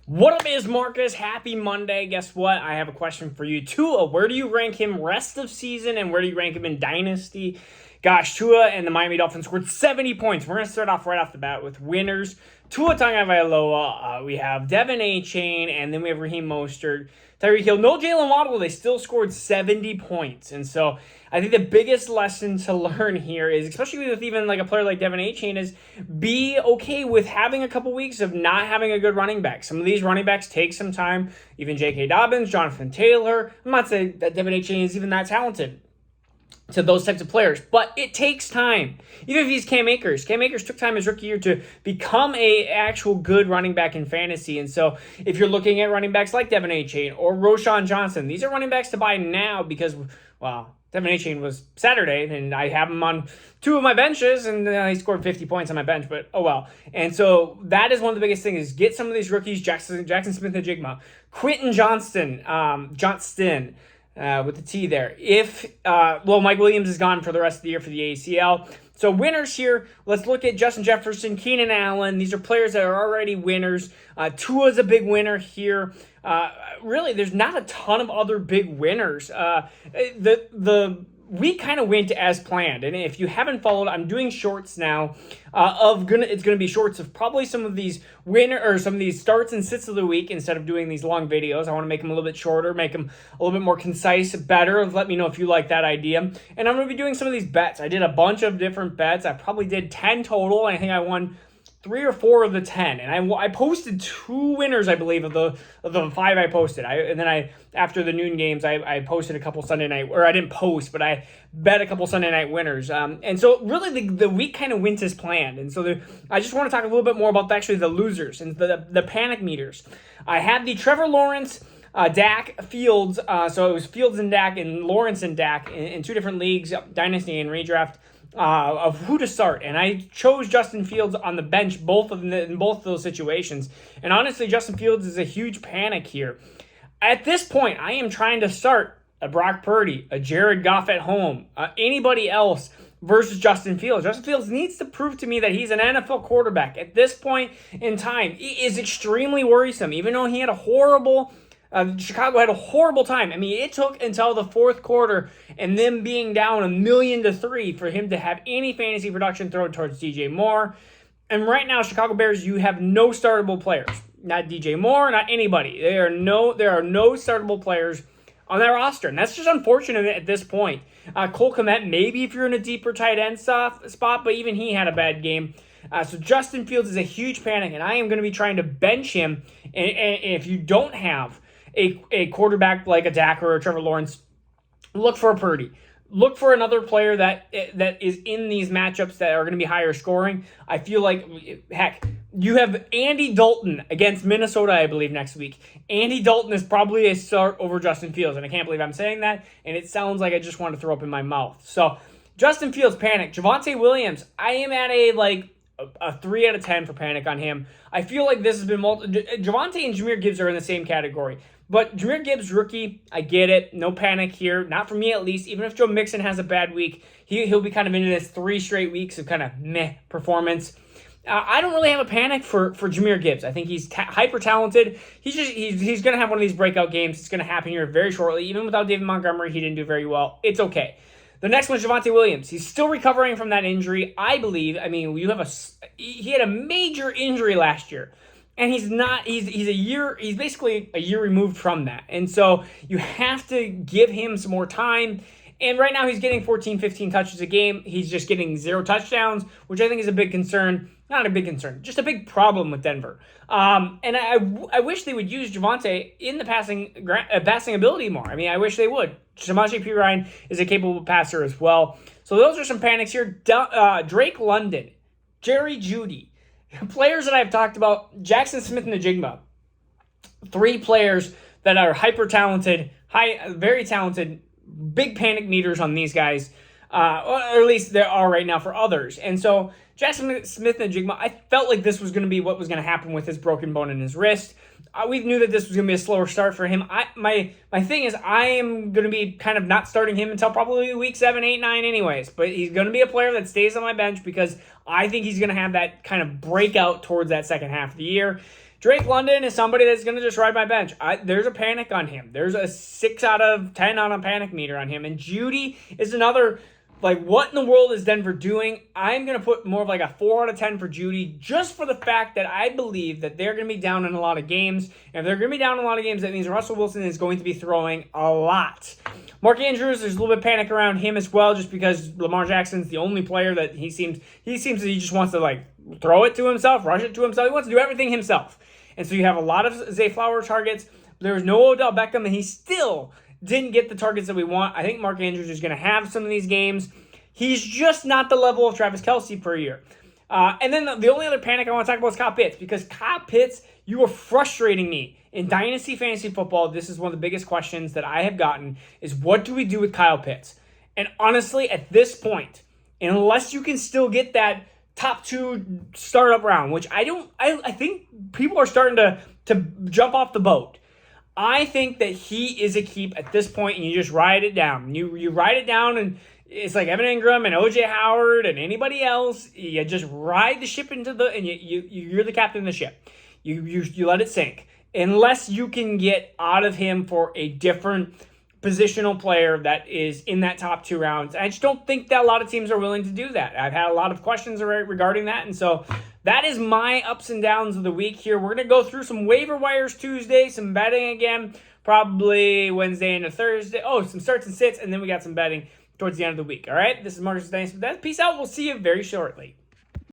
What up, is Marcus? Happy Monday. Guess what? I have a question for you. Tua, where do you rank him rest of season and where do you rank him in Dynasty? Gosh, Tua and the Miami Dolphins scored 70 points. We're going to start off right off the bat with winners. Tua Tagovailoa, we have Devin Achane, and then we have Raheem Mostert. Tyreek Hill, no Jalen Waddle, they still scored 70 points. And so I think the biggest lesson to learn here is, especially with even like a player like Devin Achane, is be okay with having a couple weeks of not having a good running back. Some of these running backs take some time. Even J.K. Dobbins, Jonathan Taylor. I'm not saying that Devin Achane is even that talented to those types of players, but it takes time. Even if he's Cam Akers took time his rookie year to become a actual good running back in fantasy. And so if you're looking at running backs like Devin Achane or Roschon Johnson, these are running backs to buy now because, well, Devin Achane was Saturday, and I have him on two of my benches, and he scored 50 points on my bench, but oh well. And so that is one of the biggest things, is get some of these rookies, Jackson Smith-Njigba, Quentin Johnston, with the T there. Mike Williams is gone for the rest of the year for the ACL. So winners here, let's look at Justin Jefferson, Keenan Allen. These are players that are already winners. Tua's a big winner here. Really, there's not a ton of other big winners. The week kind of went as planned, and if you haven't followed, I'm doing shorts now. It's gonna be shorts of probably some of these some of these starts and sits of the week instead of doing these long videos. I want to make them a little bit shorter, make them a little bit more concise, better. Let me know if you like that idea. And I'm gonna be doing some of these bets. I did a bunch of different bets. I probably did 10 total. And I think I won 3 or 4 of the 10, and I posted 2 winners, I believe, of the 5 I posted. After the noon games, I posted a couple Sunday night, or I didn't post, but I bet a couple Sunday night winners. And so really the week kind of went as planned. And so I just want to talk a little bit more about the losers and the panic meters. I had the Trevor Lawrence, Dak, Fields. So it was Fields and Dak and Lawrence and Dak in 2 different leagues, Dynasty and Redraft. Of who to start, and I chose Justin Fields on the bench in both of those situations. And honestly, Justin Fields is a huge panic here. At this point, I am trying to start a Brock Purdy, a Jared Goff at home, anybody else versus Justin Fields. Justin Fields needs to prove to me that he's an NFL quarterback. At this point in time, it is extremely worrisome. Even though he had a horrible Chicago had a horrible time. I mean, it took until the 4th quarter and them being down 1,000,000-3 for him to have any fantasy production thrown towards DJ Moore. And right now, Chicago Bears, you have no startable players. Not DJ Moore, not anybody. There are no startable players on that roster. And that's just unfortunate at this point. Cole Kmet, maybe if you're in a deeper tight end spot, but even he had a bad game. So Justin Fields is a huge panic, and I am going to be trying to bench him. And if you don't have a quarterback like a Dak or a Trevor Lawrence, look for a Purdy. Look for another player that is in these matchups that are going to be higher scoring. I feel like, heck, you have Andy Dalton against Minnesota, I believe, next week. Andy Dalton is probably a start over Justin Fields, and I can't believe I'm saying that, and it sounds like I just want to throw up in my mouth. So, Justin Fields, panic. Javonte Williams, I am at a 3 out of 10 for panic on him. I feel like this has been Javonte and Jahmyr Gibbs are in the same category. But Jahmyr Gibbs, rookie, I get it. No panic here. Not for me, at least. Even if Joe Mixon has a bad week, he'll be kind of into this 3 straight weeks of kind of meh performance. I don't really have a panic for Jahmyr Gibbs. I think he's hyper talented. He's going to have one of these breakout games. It's going to happen here very shortly. Even without David Montgomery, he didn't do very well. It's okay. The next one is Javonte Williams. He's still recovering from that injury, I believe. I mean, he had a major injury last year. And he's basically a year removed from that. And so you have to give him some more time. And right now he's getting 14, 15 touches a game. He's just getting 0 touchdowns, which I think is a big concern. Not a big concern, just a big problem with Denver. And I wish they would use Javonte in the passing ability more. I mean, I wish they would. Samaje Perine is a capable passer as well. So those are some panics here. Drake London, Jerry Jeudy. Players that I've talked about, Jackson Smith-Njigba. 3 players that are hyper talented, very talented, big panic meters on these guys, or at least there are right now for others. And so Jackson Smith-Njigba, I felt like this was going to be what was going to happen with his broken bone in his wrist. We knew that this was going to be a slower start for him. My thing is I am going to be kind of not starting him until probably week 7, 8, 9 anyways. But he's going to be a player that stays on my bench because I think he's going to have that kind of breakout towards that second half of the year. Drake London is somebody that's going to just ride my bench. There's a panic on him. There's a 6 out of 10 on a panic meter on him. And Jeudy is another, like, what in the world is Denver doing? I'm going to put more of like a 4 out of 10 for Jeudy, just for the fact that I believe that they're going to be down in a lot of games. And if they're going to be down in a lot of games, that means Russell Wilson is going to be throwing a lot. Mark Andrews, there's a little bit of panic around him as well, just because Lamar Jackson's the only player that he seems that he just wants to, like, throw it to himself, rush it to himself. He wants to do everything himself. And so you have a lot of Zay Flowers targets. There was no Odell Beckham, and he still didn't get the targets that we want. I think Mark Andrews is going to have some of these games. He's just not the level of Travis Kelce per year. And then the only other panic I want to talk about is Kyle Pitts, because Kyle Pitts, you are frustrating me. In Dynasty Fantasy Football, this is one of the biggest questions that I have gotten, is what do we do with Kyle Pitts? And honestly, at this point, unless you can still get that top 2 startup round, which I think people are starting to jump off the boat. I think that he is a keep at this point, and you just ride it down. You ride it down, and it's like Evan Ingram and OJ Howard and anybody else. You just ride the ship and you're the captain of the ship. You let it sink. Unless you can get out of him for a different positional player that is in that top 2 rounds. I just don't think that a lot of teams are willing to do that. I've had a lot of questions regarding that, and so that is my ups and downs of the week here. We're going to go through some waiver wires Tuesday, some betting again, probably Wednesday into Thursday. Oh, some starts and sits, and then we got some betting towards the end of the week. All right, this is Marcus Dynasty. Peace out. We'll see you very shortly.